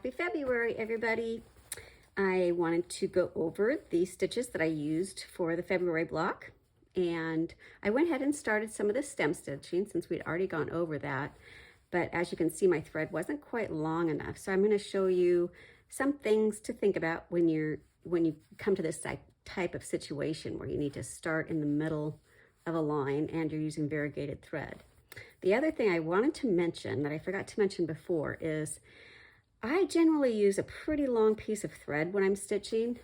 Happy February, everybody. I wanted to go over the stitches that I used for the February block, and I went ahead and started some of the stem stitching since we'd already gone over that. But as you can see, my thread wasn't quite long enough, so I'm going to show you some things to think about when you come to this type of situation where you need to start in the middle of a line and you're using variegated thread. The other thing I wanted to mention that I forgot to mention before is I generally use a pretty long piece of thread when I'm stitching,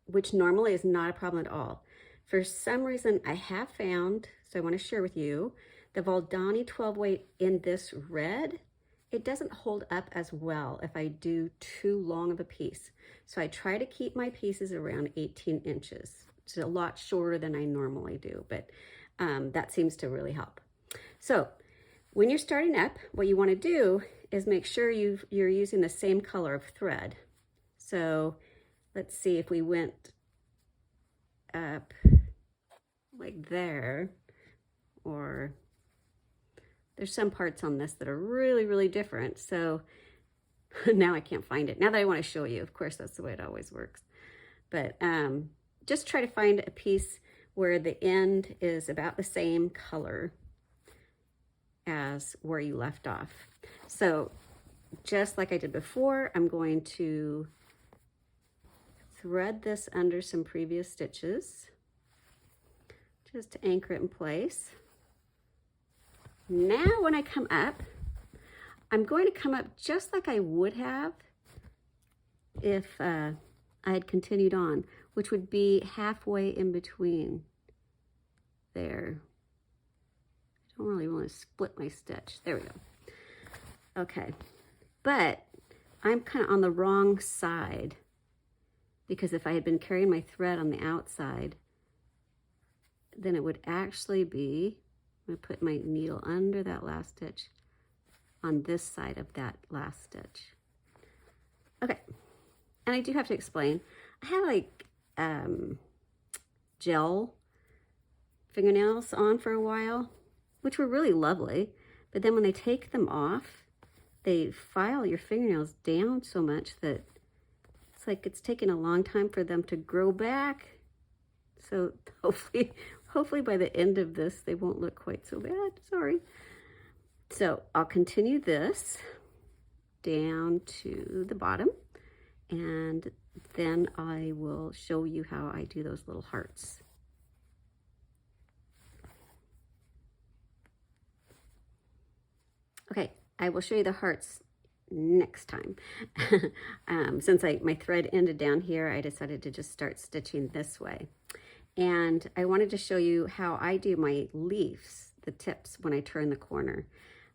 which normally is not a problem at all. For some reason, I have found, so I want to share with you, the Valdani 12 weight in this red, it doesn't hold up as well if I do too long of a piece. So I try to keep my pieces around 18 inches. It's a lot shorter than I normally do, but that seems to really help. So when you're starting up, what you want to do is make sure you're using the same color of thread. So let's see if we went up like there, or there's some parts on this that are really, really different. So now I can't find it. Now that I want to show you, of course, that's the way it always works. But just try to find a piece where the end is about the same color as where you left off. So just like I did before, I'm going to thread this under some previous stitches just to anchor it in place. Now when I come up, I'm going to come up just like I would have if I had continued on, which would be halfway in between there. I don't really want to split my stitch. There we go. Okay, but I'm kind of on the wrong side because if I had been carrying my thread on the outside, then it would actually be, I'm going to put my needle under that last stitch on this side of that last stitch. Okay, and I do have to explain, I had like gel fingernails on for a while, which were really lovely, but then when they take them off, they file your fingernails down so much that it's like it's taking a long time for them to grow back. So hopefully by the end of this, they won't look quite so bad, sorry. So I'll continue this down to the bottom, and then I will show you how I do those little hearts. Okay, I will show you the hearts next time. Since my thread ended down here, I decided to just start stitching this way. And I wanted to show you how I do my leaves, the tips, when I turn the corner.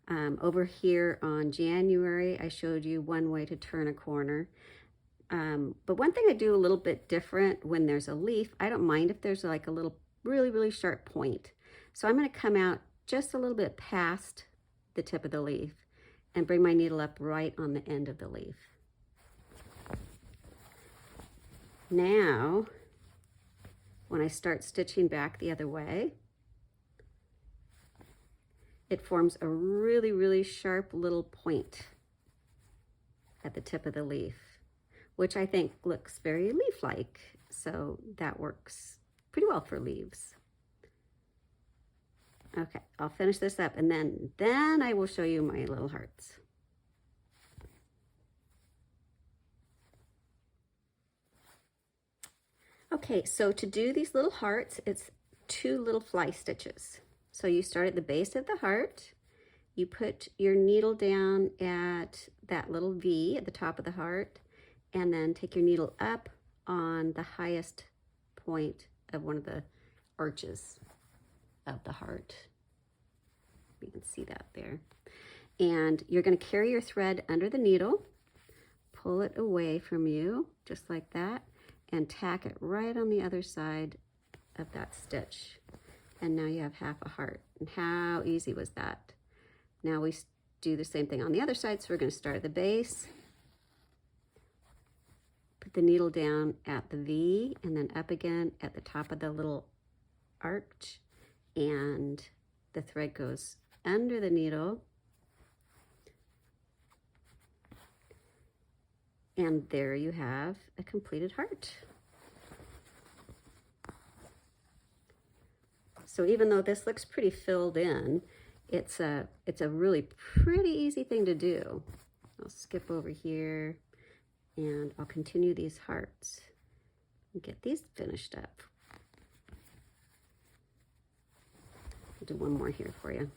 Over here on January, I showed you one way to turn a corner. But one thing I do a little bit different when there's a leaf, I don't mind if there's like a little really, really sharp point. So I'm going to come out just a little bit past the tip of the leaf and bring my needle up right on the end of the leaf. Now, when I start stitching back the other way, it forms a really, really sharp little point at the tip of the leaf, which I think looks very leaf-like. So that works pretty well for leaves. Okay, I'll finish this up and then I will show you my little hearts. Okay, so to do these little hearts, it's 2 little fly stitches. So you start at the base of the heart, you put your needle down at that little V at the top of the heart, and then take your needle up on the highest point of one of the arches of the heart. You can see that there. And you're going to carry your thread under the needle, pull it away from you, just like that, and tack it right on the other side of that stitch. And now you have half a heart. And how easy was that? Now we do the same thing on the other side. So we're going to start at the base, put the needle down at the V, and then up again at the top of the little arch, and the thread goes under the needle And there you have a completed heart. So even though this looks pretty filled in, it's a really pretty easy thing to do. I'll skip over here and I'll continue these hearts and get these finished up. I'll do one more here for you.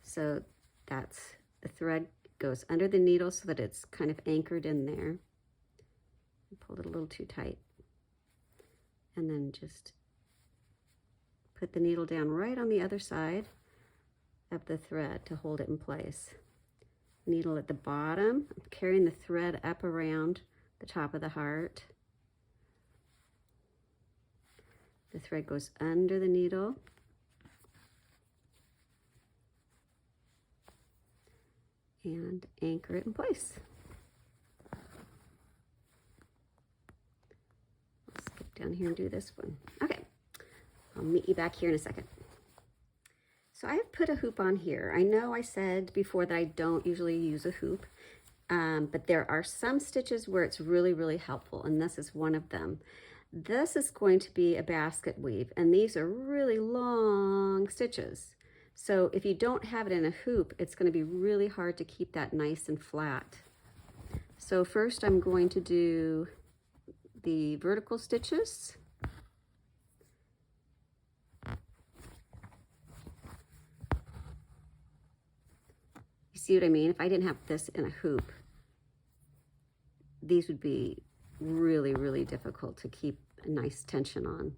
So that's the thread goes under the needle so that it's kind of anchored in there. Pull it a little too tight. And then just put the needle down right on the other side of the thread to hold it in place. Needle at the bottom, I'm carrying the thread up around the top of the heart. The thread goes under the needle. And anchor it in place. I'll skip down here and do this one. Okay, I'll meet you back here in a second. So I have put a hoop on here. I know I said before that I don't usually use a hoop, but there are some stitches where it's really, really helpful, and this is one of them. This is going to be a basket weave, and these are really long stitches. So if you don't have it in a hoop, it's going to be really hard to keep that nice and flat. So first I'm going to do the vertical stitches. You see what I mean? If I didn't have this in a hoop, these would be really, really difficult to keep a nice tension on.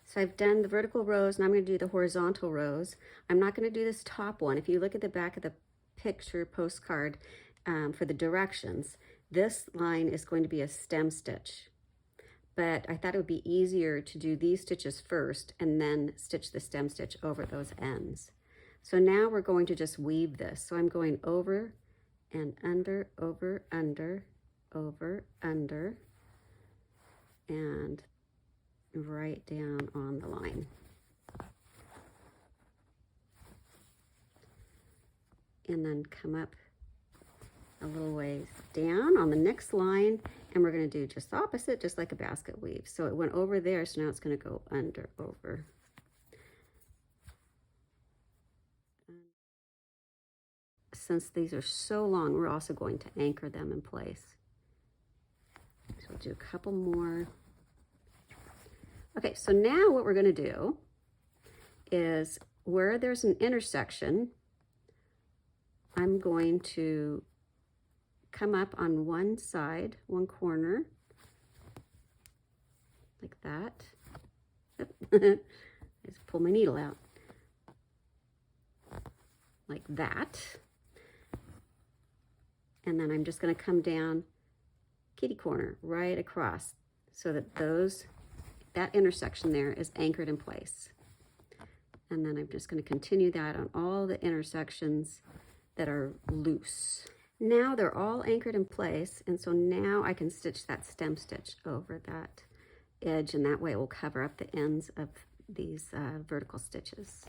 So I've done the vertical rows, and I'm going to do the horizontal rows. I'm not going to do this top one. If you look at the back of the picture postcard for the directions, this line is going to be a stem stitch. But I thought it would be easier to do these stitches first and then stitch the stem stitch over those ends. So now we're going to just weave this. So I'm going over and under, over, under, over, under, and right down on the line. And then come up a little ways down on the next line, and we're going to do just the opposite, just like a basket weave. So it went over there, so now it's going to go under, over. Since these are so long, we're also going to anchor them in place. So we'll do a couple more. Okay, so now what we're going to do is where there's an intersection, I'm going to come up on one side, one corner, like that. Just pull my needle out. Like that. And then I'm just going to come down kitty corner right across so that that intersection there is anchored in place. And then I'm just going to continue that on all the intersections that are loose. Now they're all anchored in place, and so now I can stitch that stem stitch over that edge, and that way it will cover up the ends of these vertical stitches.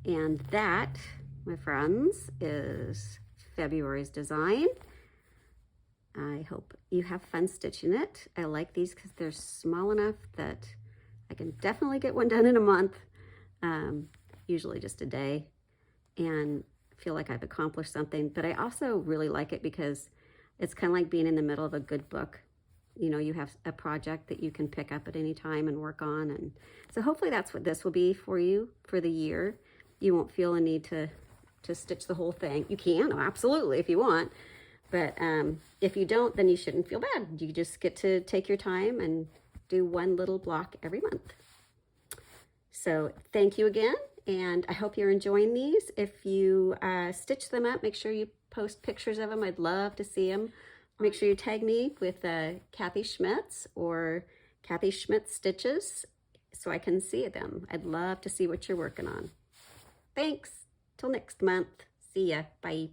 And that, my friends, is February's design. I hope you have fun stitching it. I like these because they're small enough that I can definitely get one done in a month, usually just a day, and feel like I've accomplished something. But I also really like it because it's kind of like being in the middle of a good book. You know, you have a project that you can pick up at any time and work on. And so hopefully that's what this will be for you for the year. You won't feel a need to stitch the whole thing. You can, absolutely, if you want. But if you don't, then you shouldn't feel bad. You just get to take your time and do one little block every month. So thank you again, and I hope you're enjoying these. If you stitch them up, make sure you post pictures of them. I'd love to see them. Make sure you tag me with Kathy Schmitz or Kathy Schmitz Stitches so I can see them. I'd love to see what you're working on. Thanks. Till next month. See ya. Bye.